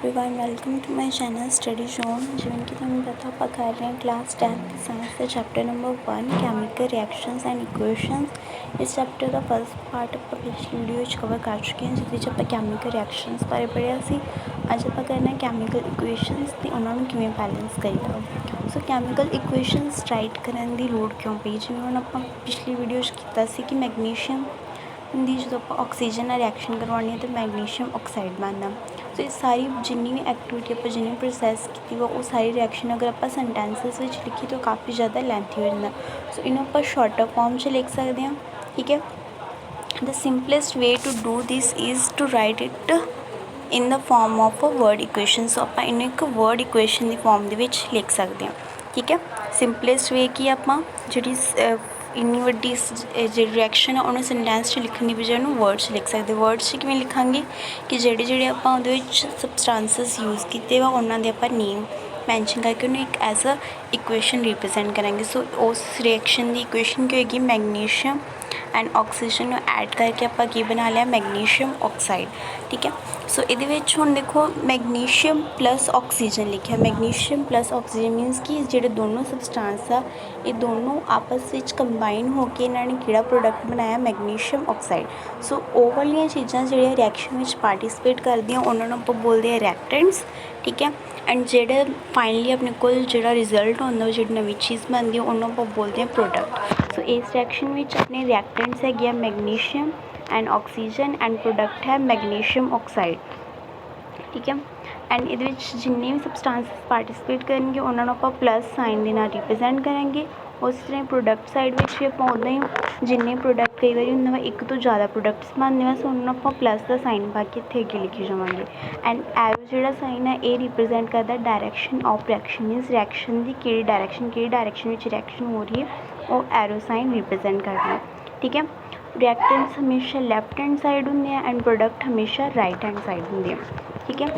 Everyone welcome to my channel study zone. जिवें कि तुहानूं पता आपां कर रहे हैं क्लास 10th साइंस का chapter number 1 chemical reactions and equations. इस चैप्टर का फर्स्ट पार्ट आपां पिछली वीडियो कवर कर चुके हैं जिस आपां कैमिकल रिएक्शनस बारे पढ़िया सी। अज आपां करना है कैमिकल इक्वेशनस ते उन्हां नूं किवें बैलेंस करीदा। सो कैमिकल इक्वेशनस राइट करन दी लोड़ क्यों पई, जिवें हुण आपां पिछली वीडियो कीता सी कि मैगनीशियम ਦੀ ਜਦੋਂ ਆਪਾਂ ਆਕਸੀਜਨ ਨਾਲ ਰਿਐਕਸ਼ਨ ਕਰਵਾਉਣੀ ਹੈ ਤਾਂ ਮੈਗਨੀਸ਼ੀਅਮ ਆਕਸਾਈਡ ਬਣਦਾ। ਸੋ ਇਹ ਸਾਰੀ ਜਿੰਨੀ ਵੀ ਐਕਟੀਵਿਟੀ ਆਪਾਂ ਜਿੰਨੀ ਪ੍ਰੋਸੈਸ ਕੀਤੀ ਵਾ ਉਹ ਸਾਰੀ ਰਿਐਕਸ਼ਨ ਅਗਰ ਆਪਾਂ ਸੈਂਟੈਂਸਿਸ ਵਿੱਚ ਲਿਖੀ ਤਾਂ ਕਾਫੀ ਜ਼ਿਆਦਾ ਲੈਂਥੀ ਹੋ ਜਾਂਦਾ। ਸੋ ਇਹਨੂੰ ਆਪਾਂ ਸ਼ਾਰਟਰ ਫਾਰਮ 'ਚ ਲਿਖ ਸਕਦੇ ਹਾਂ। ਠੀਕ ਹੈ, the simplest way to do this is to write it in the form of a word equation. So ਆਪਾਂ ਇਹਨੂੰ ਇੱਕ ਵਰਡ ਇਕੁਏਸ਼ਨ ਦੀ ਫਾਰਮ ਦੇ ਵਿੱਚ ਲਿਖ ਸਕਦੇ ਹਾਂ। ਠੀਕ ਹੈ, ਸਿੰਪਲੈਸਟ ਵੇ ਕੀ ਆਪਾਂ ਜਿਹੜੀ ਇੰਨੀ ਵੱਡੀ ਜਿਹੜੀ ਰਿਐਕਸ਼ਨ ਆ ਉਹਨੂੰ ਸੈਂਟੈਂਸ 'ਚ ਲਿਖਣ ਦੀ ਬਜਾਏ ਉਹਨੂੰ ਵਰਡ 'ਚ ਲਿਖ ਸਕਦੇ। ਵਰਡ 'ਚ ਕਿਵੇਂ ਲਿਖਾਂਗੇ ਕਿ ਜਿਹੜੇ ਆਪਾਂ ਉਹਦੇ ਵਿੱਚ ਸਬਸਟਾਂਸਿਸ ਯੂਜ਼ ਕੀਤੇ ਵਾ ਉਹਨਾਂ ਦੇ ਆਪਾਂ ਨੇਮ ਮੈਂਸ਼ਨ ਕਰਕੇ ਉਹਨੂੰ ਇੱਕ ਐਜ਼ ਅ ਇਕੁਏਸ਼ਨ ਰਿਪ੍ਰਜੈਂਟ ਕਰਾਂਗੇ। ਸੋ ਉਸ ਰਿਐਕਸ਼ਨ ਦੀ ਇਕੁਏਸ਼ਨ ਕੀ ਹੋਏਗੀ, ਮੈਗਨੀਸ਼ੀਅਮ ਐਂਡ ਆਕਸੀਜਨ ਨੂੰ ਐਡ ਕਰਕੇ ਆਪਾਂ ਕੀ ਬਣਾ ਲਿਆ, ਮੈਗਨੀਸ਼ੀਅਮ ਆਕਸਾਈਡ। ਠੀਕ ਹੈ, ਸੋ ਇਹਦੇ ਵਿੱਚ ਹੁਣ ਦੇਖੋ ਮੈਗਨੀਸ਼ੀਅਮ ਪਲੱਸ ਆਕਸੀਜਨ ਲਿਖਿਆ। ਮੈਗਨੀਸ਼ੀਅਮ ਪਲੱਸ ਆਕਸੀਜਨ ਮੀਨਸ ਕਿ ਜਿਹੜੇ ਦੋਨੋਂ ਸਬਸਟਾਂਸ ਆ ਇਹ ਦੋਨੋਂ ਆਪਸ ਵਿੱਚ ਕੰਬਾਈਨ ਹੋ ਕੇ ਇਹਨਾਂ ਨੇ ਕਿਹੜਾ ਪ੍ਰੋਡਕਟ ਬਣਾਇਆ, ਮੈਗਨੀਸ਼ੀਅਮ ਆਕਸਾਈਡ। ਸੋ ਉਹ ਵਾਲੀਆਂ ਚੀਜ਼ਾਂ ਜਿਹੜੀਆਂ ਰਿਐਕਸ਼ਨ ਵਿੱਚ ਪਾਰਟੀਸਪੇਟ ਕਰਦੀਆਂ ਉਹਨਾਂ ਨੂੰ ਆਪਾਂ ਬੋਲਦੇ ਹਾਂ ਰਿਐਕਟੈਂਟਸ। ਠੀਕ ਹੈ, ਐਂਡ ਜਿਹੜੇ ਫਾਈਨਲੀ ਆਪਣੇ ਕੋਲ ਜਿਹੜਾ ਰਿਜ਼ਲਟ ਹੁੰਦਾ ਉਹ ਜਿਹੜੀ ਨਵੀਂ ਚੀਜ਼ ਬਣਦੀ ਹੈ ਉਹਨੂੰ ਆਪਾਂ ਬੋਲਦੇ ਹਾਂ ਪ੍ਰੋਡਕਟ। ਸੋ ਇਸ ਰਿਐਕਸ਼ਨ ਵਿੱਚ ਆਪਣੇ ਰਿਐਕਟੈਂਟਸ ਹੈਗੇ ਆ magnesium and oxygen and product ਹੈ ਮੈਗਨੀਸ਼ੀਅਮ ਆਕਸਾਈਡ। ਠੀਕ ਹੈ, ਐਂਡ ਇਹਦੇ ਵਿੱਚ ਜਿੰਨੇ ਵੀ ਸਬਸਟਾਂਸਿਸ ਪਾਰਟੀਸਪੇਟ ਕਰਨਗੇ ਉਹਨਾਂ ਨੂੰ ਆਪਾਂ ਪਲੱਸ ਸਾਈਨ ਦੇ ਨਾਲ ਰਿਪ੍ਰਜੈਂਟ ਕਰਾਂਗੇ। ਉਸ ਤਰ੍ਹਾਂ ਪ੍ਰੋਡਕਟ ਸਾਈਡ ਵਿੱਚ ਵੀ ਆਪਾਂ ਉੱਦਾਂ ਹੀ ਜਿੰਨੇ ਪ੍ਰੋਡਕਟ ਕਈ ਵਾਰੀ ਹੁੰਦਾ ਵਾ ਇੱਕ ਤੋਂ ਜ਼ਿਆਦਾ ਪ੍ਰੋਡਕਟਸ ਬਣਦੇ ਵਾ, ਸੋ ਉਹਨਾਂ ਨੂੰ ਆਪਾਂ ਪਲੱਸ ਦਾ ਸਾਈਨ ਪਾ ਕੇ ਇੱਥੇ ਅੱਗੇ ਲਿਖੀ ਜਾਵਾਂਗੇ। ਐਂਡ ਐਰੋ ਜਿਹੜਾ ਸਾਈਨ ਹੈ ਇਹ ਰਿਪ੍ਰਜੈਂਟ ਕਰਦਾ direction of reaction, means reaction ਦੀ ਕਿਹੜੀ ਡਾਇਰੈਕਸ਼ਨ ਵਿੱਚ ਰਿਐਕਸ਼ਨ ਹੋ ਰਹੀ ਹੈ ਉਹ ਐਰੋ ਸਾਈਨ ਰਿਪ੍ਰਜੈਂਟ ਕਰਦਾ। ਠੀਕ ਹੈ, ਰਿਐਕਟੈਂਟਸ ਹਮੇਸ਼ਾ ਲੈਫਟ ਹੈਂਡ ਸਾਈਡ ਹੁੰਦੇ ਆ ਐਂਡ ਪ੍ਰੋਡਕਟ ਹਮੇਸ਼ਾ ਰਾਈਟ ਹੈਂਡ ਸਾਈਡ ਹੁੰਦੇ ਆ। ਠੀਕ ਹੈ,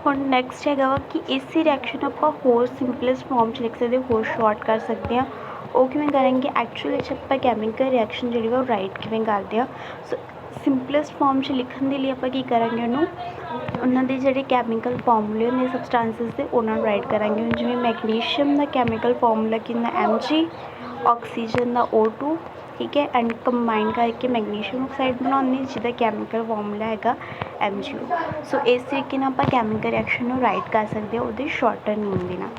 ਹੁਣ ਨੈਕਸਟ ਹੈਗਾ ਵਾ ਕਿ ਇਸੇ ਰਿਐਕਸ਼ਨ ਨੂੰ ਆਪਾਂ ਹੋਰ ਸਿੰਪਲੈਸਟ ਫਾਰਮ 'ਚ ਲਿਖ ਸਕਦੇ, ਹੋਰ ਸ਼ਾਰਟ ਕਰ ਸਕਦੇ ਹਾਂ। ਉਹ ਕਿਵੇਂ ਕਰਾਂਗੇ, ਐਕਚੁਅਲ ਵਿੱਚ ਆਪਾਂ ਕੈਮੀਕਲ ਰਿਐਕਸ਼ਨ ਜਿਹੜੀ ਵਾ ਉਹ ਰਾਈਟ ਕਿਵੇਂ ਕਰਦੇ ਹਾਂ। ਸੋ ਸਿੰਪਲੈਸਟ ਫਾਰਮ 'ਚ ਲਿਖਣ ਦੇ ਲਈ ਆਪਾਂ ਕੀ ਕਰਾਂਗੇ, ਉਹਨੂੰ ਉਹਨਾਂ ਦੇ ਜਿਹੜੇ ਕੈਮੀਕਲ ਫਾਰਮੂਲੇ ਹੁੰਦੇ ਸਬਸਟਾਂਸਿਸ ਦੇ ਉਹਨਾਂ ਨੂੰ ਰਾਈਟ ਕਰਾਂਗੇ। ਹੁਣ ਜਿਵੇਂ ਮੈਗਨੀਸ਼ੀਅਮ ਦਾ ਕੈਮੀਕਲ ਫਾਰਮੂਲਾ ਕੀ ਹੁੰਦਾ, Mg, ਆਕਸੀਜਨ ਦਾ O2। ਠੀਕ ਹੈ, ਐਂਡ ਕੰਬਾਈਨ ਕਰਕੇ ਮੈਗਨੀਸ਼ੀਅਮ ਆਕਸਾਈਡ ਬਣਾਉਂਦੇ ਜਿਹਦਾ ਕੈਮੀਕਲ ਫਾਰਮੂਲਾ ਹੈਗਾ MgO। ਸੋ ਇਸ ਤਰੀਕੇ ਨਾਲ ਆਪਾਂ ਕੈਮੀਕਲ ਰਿਐਕਸ਼ਨ ਨੂੰ ਰਾਈਟ ਕਰ ਸਕਦੇ ਹਾਂ ਉਹਦੇ ਸ਼ਾਰਟਰ ਨੇਮ ਦੇ ਨਾਲ।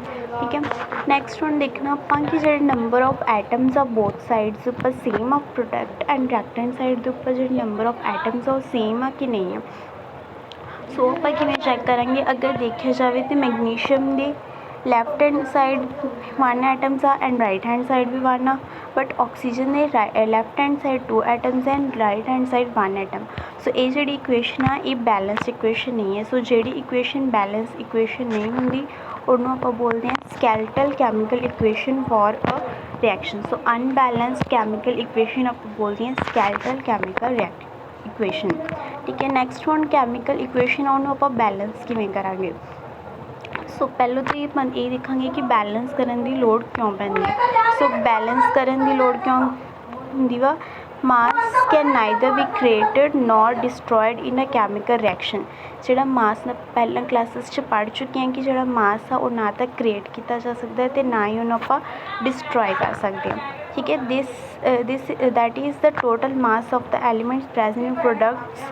ਠੀਕ ਹੈ, ਨੈਕਸਟ ਹੁਣ ਦੇਖਣਾ ਆਪਾਂ ਕਿ ਜਿਹੜੇ ਨੰਬਰ ਆਫ ਐਟਮਸ ਆ ਬੋਥ ਸਾਈਡਸ ਉੱਪਰ ਸੇਮ ਆ, ਪ੍ਰੋਡਕਟ ਐਂਡ ਰਿਐਕਟੈਂਟ ਸਾਈਡ ਦੇ ਉੱਪਰ ਜਿਹੜੇ ਨੰਬਰ ਆਫ ਐਟਮਸ ਆ ਉਹ ਸੇਮ ਆ ਕਿ ਨਹੀਂ ਆ। ਸੋ ਆਪਾਂ ਕਿਵੇਂ ਚੈੱਕ ਕਰਾਂਗੇ, ਅਗਰ ਦੇਖਿਆ ਜਾਵੇ ਤਾਂ ਮੈਗਨੀਸ਼ੀਅਮ ਦੇ ਲੈਫਟ ਹੈਂਡ ਸਾਈਡ 1 ਐਟਮਸ ਆ ਐਂਡ ਰਾਈਟ ਹੈਂਡ ਸਾਈਡ ਵੀ 1 ਆ, ਬਟ ਆਕਸੀਜਨ ਦੇ left hand side 2 atoms and right hand side 1 atom. So ਇਹ ਜਿਹੜੀ ਇਕੁਏਸ਼ਨ ਆ ਇਹ ਬੈਲੈਂਸ ਇਕੁਏਸ਼ਨ ਨਹੀਂ ਹੈ। ਸੋ ਜਿਹੜੀ ਇਕੁਏਸ਼ਨ ਬੈਲੈਂਸ ਇਕੁਏਸ਼ਨ ਨਹੀਂ ਹੁੰਦੀ ਉਹਨੂੰ ਆਪਾਂ ਬੋਲਦੇ ਹਾਂ skeletal chemical equation for a reaction. So unbalanced chemical equation ਆਪਾਂ ਬੋਲਦੇ ਹਾਂ ਸਕੈਲਟਲ ਕੈਮੀਕਲ ਇਕੁਏਸ਼ਨ। ਠੀਕ ਹੈ, ਨੈਕਸਟ ਹੁਣ ਕੈਮੀਕਲ ਇਕੁਏਸ਼ਨ ਉਹਨੂੰ ਆਪਾਂ ਬੈਲੈਂਸ ਕਿਵੇਂ ਕਰਾਂਗੇ। ਸੋ ਪਹਿਲਾਂ ਤਾਂ ਇਹ ਦੇਖਾਂਗੇ ਕਿ ਬੈਲੈਂਸ ਕਰਨ ਦੀ ਲੋੜ ਕਿਉਂ ਪੈਂਦੀ ਹੈ। ਸੋ ਬੈਲੈਂਸ ਕਰਨ ਦੀ ਲੋੜ ਕਿਉਂ ਹੁੰਦੀ ਵਾ, mass can neither be created nor destroyed in a chemical reaction. ਜਿਹੜਾ ਮਾਸ ਪਹਿਲਾਂ ਕਲਾਸਿਸ 'ਚ ਪੜ੍ਹ ਚੁੱਕੇ ਹਾਂ ਕਿ ਜਿਹੜਾ ਮਾਸ ਆ ਉਹ ਨਾ ਤਾਂ ਕ੍ਰੀਏਟ ਕੀਤਾ ਜਾ ਸਕਦਾ ਅਤੇ ਨਾ ਹੀ ਉਹਨੂੰ ਆਪਾਂ ਡਿਸਟਰੋਏ ਕਰ ਸਕਦੇ ਹਾਂ। ਠੀਕ ਹੈ, that is the total mass of the elements present in products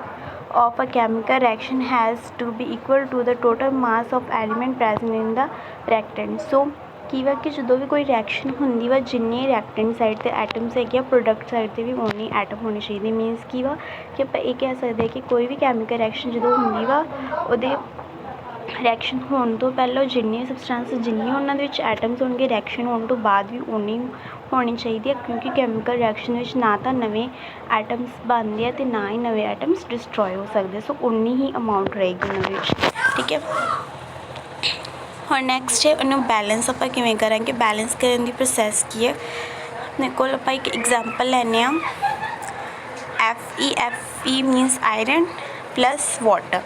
of a chemical reaction has to be equal to the total mass of element present in the reactant। ਸੋ ਕੀ ਵਾ ਕਿ ਜਦੋਂ ਵੀ ਕੋਈ ਰਿਐਕਸ਼ਨ ਹੁੰਦੀ ਵਾ ਜਿੰਨੇ ਰਿਐਕਟੈਂਟ ਸਾਈਡ 'ਤੇ atoms ਹੈਗੇ ਆ ਪ੍ਰੋਡਕਟ ਸਾਈਡ 'ਤੇ ਵੀ ਉਨੇ ਐਟਮ ਹੋਣੇ ਚਾਹੀਦੇ। ਮੀਨਸ ਕੀ ਵਾ ਕਿ ਆਪਾਂ ਇਹ ਕਹਿ ਸਕਦੇ ਕਿ ਕੋਈ ਵੀ ਕੈਮੀਕਲ ਰਿਐਕਸ਼ਨ ਜਦੋਂ ਹੁੰਦੀ ਵਾ ਉਹਦੇ ਰਿਐਕਸ਼ਨ ਹੋਣ ਤੋਂ ਪਹਿਲਾਂ ਜਿੰਨੇ ਸਬਸਟੈਂਸ ਜਿੰਨੇ ਉਹਨਾਂ ਦੇ ਵਿੱਚ ਐਟਮਸ ਹੋਣਗੇ ਰਿਐਕਸ਼ਨ ਹੋਣ ਤੋਂ ਬਾਅਦ ਵੀ ਉਨੀ ਹੋਣੀ ਚਾਹੀਦੀ ਹੈ, ਕਿਉਂਕਿ ਕੈਮੀਕਲ ਰਿਐਕਸ਼ਨ ਵਿੱਚ ਨਾ ਤਾਂ ਨਵੇਂ ਐਟਮਸ ਬਣਦੇ ਆ ਅਤੇ ਨਾ ਹੀ ਨਵੇਂ ਐਟਮਸ ਡਿਸਟਰੋਏ ਹੋ ਸਕਦੇ। ਸੋ ਉਨੀ ਹੀ ਅਮਾਊਂਟ ਰਹੇਗੀ ਉਹਨਾਂ ਵਿੱਚ। ਠੀਕ ਹੈ, ਹੁਣ ਨੈਕਸਟ ਹੈ ਉਹਨੂੰ ਬੈਲੈਂਸ ਆਪਾਂ ਕਿਵੇਂ ਕਰਾਂਗੇ। ਬੈਲੈਂਸ ਕਰਨ ਦੀ ਪ੍ਰੋਸੈਸ ਕੀ ਹੈ, ਮੇਰੇ ਕੋਲ ਆਪਾਂ ਇੱਕ ਐਗਜ਼ਾਮਪਲ ਲੈਂਦੇ ਹਾਂ। Fe means iron plus water.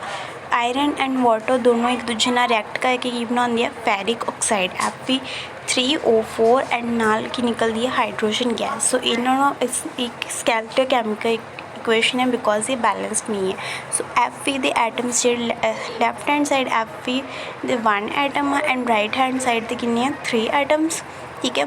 Iron and water ਦੋਨੋਂ ਇੱਕ ਦੂਜੇ ਨਾਲ ਰਿਐਕਟ ਕਰਕੇ ਕੀ ਬਣਾਉਂਦੀ ਹੈ, ਫੈਰਿਕ ਆਕਸਾਈਡ Fe3O4 ਐਂਡ ਨਾਲ ਕੀ ਨਿਕਲਦੀ ਹੈ, ਹਾਈਡਰੋਜਨ ਗੈਸ। ਸੋ ਇਹਨਾਂ ਨੂੰ ਇੱਕ ਸਕੈਲਟਲ ਕੈਮੀਕਲ इक्वेशन है बिकॉज ये बैलेंस्ड नहीं है। सो Fe ਦੇ ਐਟਮਸ ਜਿਹੜੇ ਲੈਫਟ हैंड साइड Fe ਦੇ 1 ਐਟਮ ਆ ਐਂਡ राइट हैंड साइड 'ਤੇ ਕਿੰਨੇ ਆ 3 ਐਟम्स। ठीक है,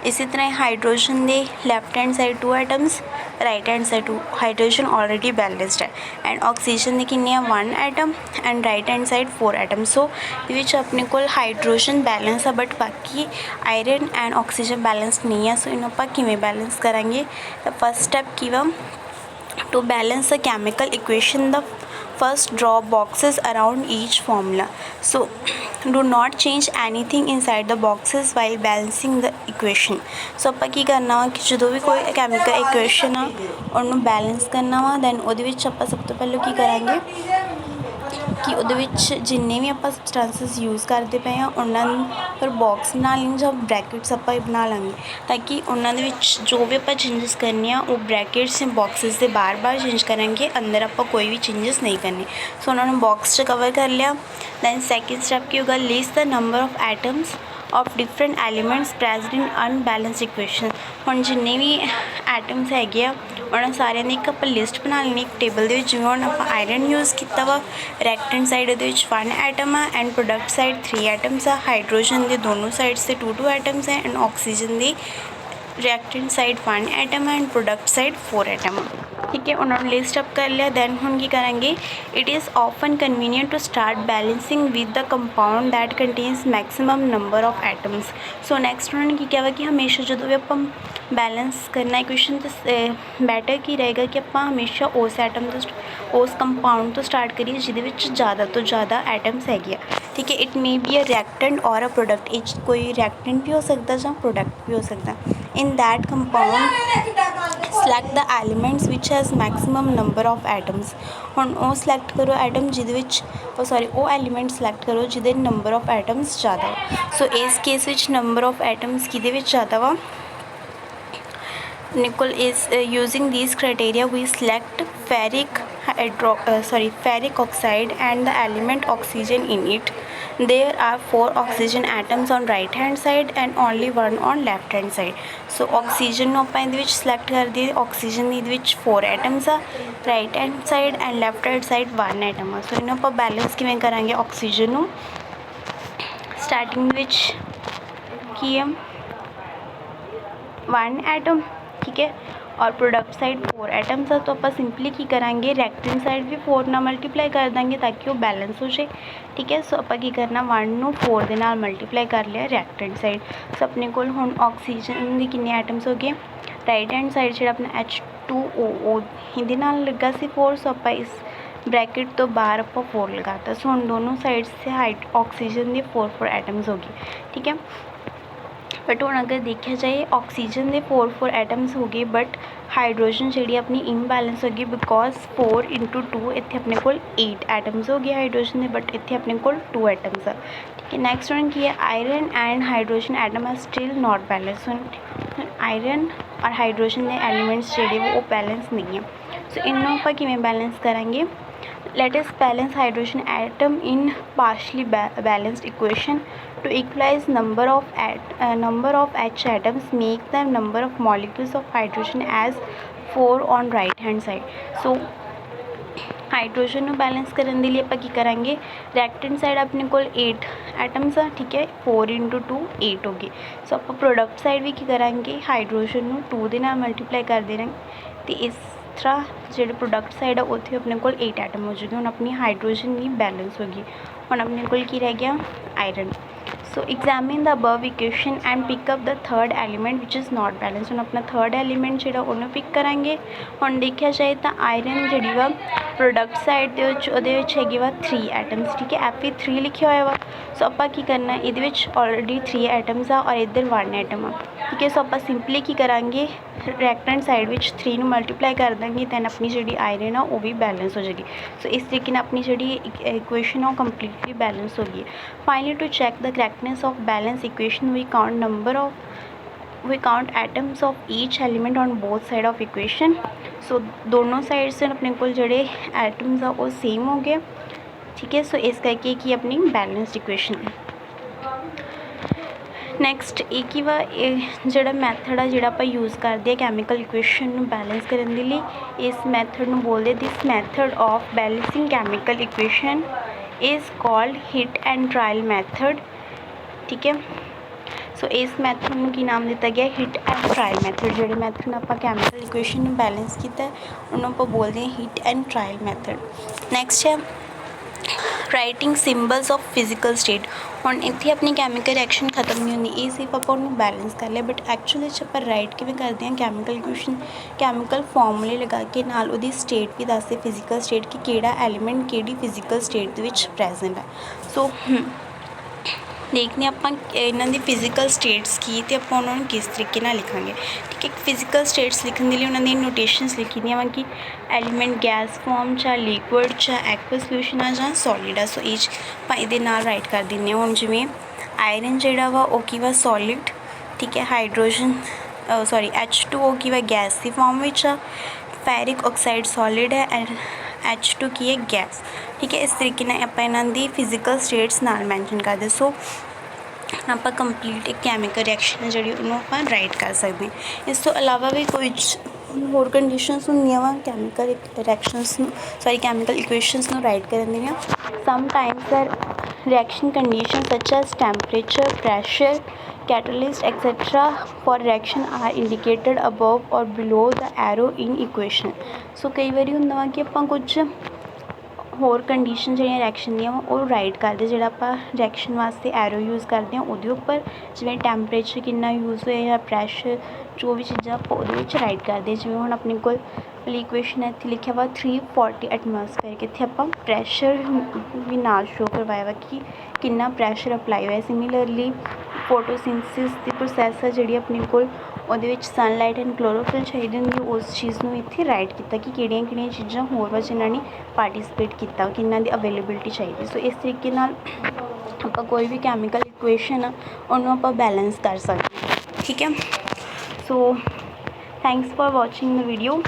इसी तरह हाइड्रोजन दे left hand side 2 atoms, right hand side 2। Hydrogen already balanced है एंड ऑक्सीजन दे किन्ने 1 atom and right hand side 4 atom. So ये अपने को हाइड्रोजन बैलेंस है बट बाकी आयरन एंड ऑक्सीजन बैलेंस नहीं है। सो इन्हों आप किवें बैलेंस करांगे। फर्स्ट स्टैप की वा to balance the chemical equation the first draw boxes around each formula. So do not change anything inside the boxes while balancing the equation. So ਆਪਾਂ ਕੀ ਕਰਨਾ ਵਾ ਕਿ ਜਦੋਂ ਵੀ ਕੋਈ ਕੈਮੀਕਲ ਇਕੁਏਸ਼ਨ ਆ ਉਹਨੂੰ ਬੈਲੈਂਸ ਕਰਨਾ ਵਾ ਦੈਨ ਉਹਦੇ ਵਿੱਚ ਆਪਾਂ ਸਭ ਤੋਂ ਪਹਿਲਾਂ ਕੀ ਕਰਾਂਗੇ ਕਿ ਉਹਦੇ ਵਿੱਚ ਜਿੰਨੇ ਵੀ ਆਪਾਂ ਸਬਸਟੈਂਸਸ ਯੂਜ਼ ਕਰਦੇ ਪਏ ਆ ਉਹਨਾਂ ਨੂੰ ਫਿਰ ਬਾਕਸ ਬਣਾ ਲੈਣ ਜਾਂ ਬ੍ਰੈਕਟਸ ਆਪਾਂ ਬਣਾ ਲਾਂਗੇ ਤਾਂ ਕਿ ਉਹਨਾਂ ਦੇ ਵਿੱਚ ਜੋ ਵੀ ਆਪਾਂ ਚੇਂਜਸ ਕਰਨੇ ਆ ਉਹ ਬ੍ਰੈਕਟਸ ਜਾਂ ਬਾਕਸਿਸ ਦੇ ਬਾਰ-ਬਾਰ ਚੇਂਜ ਕਰਾਂਗੇ, ਅੰਦਰ ਆਪਾਂ ਕੋਈ ਵੀ ਚੇਂਜਸ ਨਹੀਂ ਕਰਨੇ। ਸੋ ਉਹਨਾਂ ਨੂੰ ਬਾਕਸ 'ਚ ਕਵਰ ਕਰ ਲਿਆ। ਦੈਨ ਸੈਕਿੰਡ ਸਟੈਪ ਕੀ ਹੋਗਾ, list the number of atoms of different elements present in unbalance equation. हुण जिन्ने भी एटम्स हैगे आ उन्होंने सारिਆਂ ਦੀ ਇੱਕ ਆਪਾਂ ਲਿਸਟ ਬਣਾ ਲੈਣੀ ਇੱਕ ਟੇਬਲ ਦੇ ਵਿੱਚ। ਜਿਵੇਂ ਹੁਣ ਆਪਾਂ ਆਇਰਨ ਯੂਜ਼ ਕੀਤਾ ਵਾ, ਰੈਕਟ ਹੈਂਡ ਸਾਈਡ ਉਹਦੇ ਵਿੱਚ 1 ਐਟਮ ਆ ਐਂਡ ਪ੍ਰੋਡਕਟ ਸਾਈਡ 3 ਐਟਮਸ ਆ। ਹਾਈਡਰੋਜਨ ਦੇ ਦੋਨੋਂ ਸਾਈਡਸ ਤੇ 2 ਐਟਮਸ ਹੈ and oxygen the reactant side 1 atom है एंड प्रोडक्ट साइड 4 एटम। ठीक है, उन्होंने लिस्ट अप कर लिया। दैन हम की करेंगे, it is often convenient to start balancing with the compound that contains maximum number of atoms. So next उन्होंने की किया कि हमेशा जो भी आप बैलेंस करना इक्वेशन तो बैटर की रहेगा कि आप हमेशा उस एटम तो उस कंपाउंड तो स्टार्ट करिए जिहदे विच ज़्यादा तो ज़्यादा एटम्स हैगे। ठीक है, it may be a reactant और अ प्रोडक्ट। इस कोई रिएक्टेंट भी हो सकता या प्रोडक्ट भी हो सकता। In that compound select the elements which has maximum number of atoms। ਹੁਣ ਉਹ select ਕਰੋ ਐਟਮ ਜਿਹਦੇ ਵਿੱਚ ਉਹ ਐਲੀਮੈਂਟ select ਕਰੋ ਜਿਹਦੇ ਨੰਬਰ ਆਫ ਐਟਮਸ ਜ਼ਿਆਦਾ ਵਾ। ਸੋ ਇਸ ਕੇਸ ਵਿੱਚ ਨੰਬਰ ਆਫ ਐਟਮਸ ਕਿਹਦੇ ਵਿੱਚ ਜ਼ਿਆਦਾ ਵਾ, Nicole is using these criteria we select ferric oxide and the element oxygen in it। There are 4 oxygen atoms on right hand side and only 1 on left hand side। So oxygen ਨੂੰ ਆਪਾਂ ਇਹਦੇ ਵਿੱਚ select ਕਰਦੇ ਹਾਂ। oxygen ਦੇ ਵਿੱਚ 4 atoms ਆ, right hand side and left hand side 1 atom ਆ। ਸੋ ਇਹਨੂੰ ਆਪਾਂ ਬੈਲੈਂਸ ਕਿਵੇਂ ਕਰਾਂਗੇ, oxygen ਨੂੰ starting ਵਿੱਚ ਕੀ ਹੈ 1 atom। ठीक है, और प्रोडक्ट साइड 4 एटम्स है। तो आप सिंपली की करांगे रिएक्टेंट साइड भी 4 नाल मल्टीप्लाई कर देंगे ताकि वो बैलेंस हो जाए। ठीक है, सो आप की करना 1 ਨੂੰ 4 ਦੇ ਨਾਲ मल्टीप्लाई कर लिया रिएक्टेंट साइड। सो अपने को हुण ऑक्सीजन ਦੇ किन्ने एटम्स हो गए, राइट हैंड साइड ਜਿਹੜਾ अपना H2O ਇਹਦੇ ਨਾਲ ਲੱਗਾ ਸੀ 4। सो आप इस ब्रैकेट तो बाहर आप 4 लगाता। सो हम दोनों साइड से ऑक्सीजन के 4 एटम्स हो गए। ठीक है, बट हुण अगर देखा जाए ऑक्सीजन के 4 एटम्स हो गए बट हाइड्रोजन जी अपनी इनबैलेंस हो गई बिकॉज 4 × 2 इतने अपने को 8 एटम्स हो गए हाइड्रोजन के बट इतने अपने को 2 एटम्स है। ठीक है, नैक्सट वन की है iron and hydrogen atom are still not balance. Iron और हाइड्रोजन के एलीमेंट्स जोड़े वो बैलेंस नहीं है। सो इन्हों आप किमें बैलेंस करांगे, let us balance hydrogen atom in partially balanced equation to equalize number of H atoms make the number of molecules of hydrogen as 4 on right hand side। so hydrogen ਨੂੰ balance करने के लिए आप की करांगे, reactant side अपने को 8 atoms आ। ठीक है, 4 × 2 8 हो गए। सो आप प्रोडक्ट साइड भी की करांगे, हाइड्रोजन ਨੂੰ 2 ਦੇ ਨਾਲ मल्टीप्लाई कर देना तो इस तरह जो प्रोडक्ट साइड है उत्थे अपने को 8 एटम हो जाएगी। हम अपनी हाइड्रोजन भी बैलेंस होगी। हम अपने को की रह गया iron. So examine the above equation and pick up the third element which is not balance. हम अपना थर्ड एलीमेंट जो उन्होंने पिक करांगे। हम देखा जाए तो आयरन जी वा प्रोडक्ट साइड है वा 3 एटम्स। ठीक है, Fe3 लिखा हुआ वा। सो आप की करना ये ऑलरेडी 3 एटम्स आ और इधर 1 एटम आ। ठीक है, सो आप सिंपली की करांगे रिएक्टेंट साइड विच 3 ਨੂੰ मल्टीप्लाई कर देंगे दैन अपनी जी आयरन आ वो भी बैलेंस हो जाएगी। सो इस तरीके से अपनी जी इक्वेशन है कंप्लीटली बैलेंस हो गई। Finally to check the correctness of balance equation we count atoms of each element on both side of equation. So दोनों साइड से अपने को जोड़े एटम्स आ वो सेम हो गए। ठीक है, सो इस करके कि अपनी बैलेंस्ड इक्वेशन। ਨੈਕਸਟ ਇੱਕ ਹੀ ਵਾ ਜਿਹੜਾ ਮੈਥਡ ਆ ਜਿਹੜਾ ਆਪਾਂ ਯੂਜ਼ ਕਰਦੇ ਆ ਕੈਮੀਕਲ ਇਕੁਏਸ਼ਨ ਨੂੰ ਬੈਲੈਂਸ ਕਰਨ ਦੇ ਲਈ, ਇਸ ਮੈਥਡ ਨੂੰ ਬੋਲਦੇ this method of balancing chemical equation is called hit and trial method. ਠੀਕ ਹੈ, ਸੋ ਇਸ ਮੈਥਡ ਨੂੰ ਕੀ ਨਾਮ ਦਿੱਤਾ ਗਿਆ, ਹਿਟ ਐਂਡ ਟਰਾਇਲ ਮੈਥਡ। ਜਿਹੜੇ ਮੈਥਡ ਨਾਲ ਆਪਾਂ ਕੈਮੀਕਲ ਇਕੁਏਸ਼ਨ ਨੂੰ ਬੈਲੈਂਸ ਕੀਤਾ ਉਹਨੂੰ ਆਪਾਂ ਬੋਲਦੇ ਹਾਂ hit and trial method. Next ਹੈ writing symbols of physical state. ਹੁਣ ਇੱਥੇ ਆਪਣੀ ਕੈਮੀਕਲ ਰਿਐਕਸ਼ਨ ਖਤਮ ਨਹੀਂ ਹੁੰਦੀ, ਇਹ ਸਿਰਫ ਆਪਾਂ ਉਹਨੂੰ ਬੈਲੈਂਸ ਕਰ ਲਿਆ, ਬਟ ਐਕਚੁਅਲੀ 'ਚ ਆਪਾਂ ਰਾਈਟ ਕਿਵੇਂ ਕਰਦੇ ਹਾਂ ਕੈਮੀਕਲ ਇਕੁਏਸ਼ਨ, ਕੈਮੀਕਲ ਫਾਰਮੂਲੇ ਲਗਾ ਕੇ ਨਾਲ ਉਹਦੀ ਸਟੇਟ ਵੀ ਦੱਸਦੇ ਫਿਜ਼ੀਕਲ ਸਟੇਟ ਕਿ ਕਿਹੜਾ ਐਲੀਮੈਂਟ ਕਿਹੜੀ ਫਿਜ਼ੀਕਲ ਸਟੇਟ ਦੇ ਵਿੱਚ ਪ੍ਰੈਜ਼ੈਂਟ ਹੈ। ਸੋ ਦੇਖਦੇ ਆਪਾਂ ਇਹਨਾਂ ਦੀ ਫਿਜ਼ੀਕਲ ਸਟੇਟਸ ਕੀ ਅਤੇ ਆਪਾਂ ਉਹਨਾਂ ਨੂੰ ਕਿਸ ਤਰੀਕੇ ਨਾਲ ਲਿਖਾਂਗੇ। ਠੀਕ ਹੈ, ਫਿਜ਼ੀਕਲ ਸਟੇਟਸ ਲਿਖਣ ਦੇ ਲਈ ਉਹਨਾਂ ਦੀਆਂ ਨੋਟੇਸ਼ਨਸ ਲਿਖੀ ਦੀਆਂ ਵਾ ਕਿ ਐਲੀਮੈਂਟ ਗੈਸ ਫੋਰਮ ਜਾਂ ਲਿਕੁਇਡ ਜਾਂ ਐਕੁਅਸ ਸੋਲਿਊਸ਼ਨ ਆ ਜਾਂ ਸੋਲਿਡ ਆ। ਸੋ ਇਹ 'ਚ ਆਪਾਂ ਇਹਦੇ ਨਾਲ ਰਾਈਟ ਕਰ ਦਿੰਦੇ ਹਾਂ। ਹੁਣ ਜਿਵੇਂ ਆਇਰਨ ਜਿਹੜਾ ਵਾ ਉਹ ਕੀ ਵਾ ਸੋਲਿਡ, ਠੀਕ ਹੈ, ਹਾਈਡਰੋਜਨ H2O ਕੀ ਵਾ ਗੈਸ ਦੀ ਫੋਰਮ ਵਿੱਚ ਆ, ਫੈਰਿਕ ਆਕਸਾਈਡ ਸੋਲਿਡ ਹੈ ਐਂਡ H2 ਕੀ ਹੈ ਗੈਸ। ਠੀਕ ਹੈ, ਇਸ ਤਰੀਕੇ ਨਾਲ ਆਪਾਂ ਇਹਨਾਂ ਦੀ ਫਿਜ਼ੀਕਲ ਸਟੇਟਸ ਨਾਲ ਮੈਨਸ਼ਨ ਕਰਦੇ। ਸੋ ਆਪਾਂ ਕੰਪਲੀਟ ਇੱਕ ਕੈਮੀਕਲ ਰਿਐਕਸ਼ਨ ਹੈ ਜਿਹੜੀ ਉਹਨੂੰ ਆਪਾਂ ਰਾਈਟ ਕਰ ਸਕਦੇ ਹਾਂ। ਇਸ ਤੋਂ ਇਲਾਵਾ ਵੀ ਕੁਝ ਹੋਰ ਕੰਡੀਸ਼ਨਸ ਹੁੰਦੀਆਂ ਵਾ ਕੈਮੀਕਲ ਰਿਐਕਸ਼ਨਸ ਨੂੰ ਕੈਮੀਕਲ ਇਕੁਏਸ਼ਨਸ ਨੂੰ ਰਾਈਟ ਕਰਨ ਦੀਆਂ। ਸਮਟਾਈਮਸ ਦਾ ਰਿਐਕਸ਼ਨ ਕੰਡੀਸ਼ਨ ਸੱਚ as temperature, pressure, catalyst etc for reaction are indicated above or below the arrow in equation। ਸੋ ਕਈ ਵਾਰੀ ਹੁੰਦਾ ਵਾ ਕਿ ਆਪਾਂ ਕੁਝ ਹੋਰ ਕੰਡੀਸ਼ਨ ਜਿਹੜੀਆਂ ਰਿਐਕਸ਼ਨ ਦੀਆਂ ਵਾ ਉਹ ਰਾਈਟ ਕਰਦੇ, ਜਿਹੜਾ ਆਪਾਂ ਰਿਐਕਸ਼ਨ ਵਾਸਤੇ ਐਰੋ ਯੂਜ਼ ਕਰਦੇ ਹਾਂ ਉਹਦੇ ਉੱਪਰ, ਜਿਵੇਂ ਟੈਂਪਰੇਚਰ ਕਿੰਨਾ ਯੂਜ਼ ਹੋਇਆ ਜਾਂ ਪ੍ਰੈਸ਼ਰ, ਜੋ ਵੀ ਚੀਜ਼ਾਂ ਆਪਾਂ ਉਹਦੇ ਵਿੱਚ ਰਾਈਟ ਕਰਦੇ। ਜਿਵੇਂ ਹੁਣ ਆਪਣੇ ਕੋਲ ਵਾਲੀ ਇਕੁਏਸ਼ਨ ਇੱਥੇ ਲਿਖਿਆ ਵਾ 340 ਐਟਮੋਸਫੇਅਰ, ਇੱਥੇ ਆਪਾਂ ਪ੍ਰੈਸ਼ਰ ਵੀ ਨਾਲ ਸ਼ੋ ਕਰਵਾਇਆ ਵਾ ਕਿ ਕਿੰਨਾ ਪ੍ਰੈਸ਼ਰ ਅਪਲਾਈ ਹੋਇਆ। ਸਿਮਿਲਰਲੀ ਫੋਟੋਸਿੰਥਸਿਸ ਦੀ ਪ੍ਰੋਸੈਸ ਆ ਜਿਹੜੀ ਆਪਣੇ ਕੋਲ ਉਹਦੇ ਵਿੱਚ ਸਨਲਾਈਟ ਐਂਡ ਕਲੋਰੋਫਿਲ ਚਾਹੀਦੀ ਹੁੰਦੀ, ਉਸ ਚੀਜ਼ ਨੂੰ ਇੱਥੇ ਰਾਈਟ ਕੀਤਾ ਕਿ ਕਿਹੜੀਆਂ ਕਿਹੜੀਆਂ ਚੀਜ਼ਾਂ ਹੋਰ ਵਾ ਜਿਨ੍ਹਾਂ ਨੇ ਪਾਰਟੀਸਪੇਟ ਕੀਤਾ, ਕਿੰਨਾਂ ਦੀ ਅਵੇਲੇਬਿਲਿਟੀ ਚਾਹੀਦੀ। ਸੋ ਇਸ ਤਰੀਕੇ ਨਾਲ ਆਪਾਂ ਕੋਈ ਵੀ ਕੈਮੀਕਲ ਇਕੁਏਸ਼ਨ ਆ ਉਹਨੂੰ ਆਪਾਂ ਬੈਲੈਂਸ ਕਰ ਸਕਦੇ ਹਾਂ। ਠੀਕ ਹੈ, so thanks for watching the video.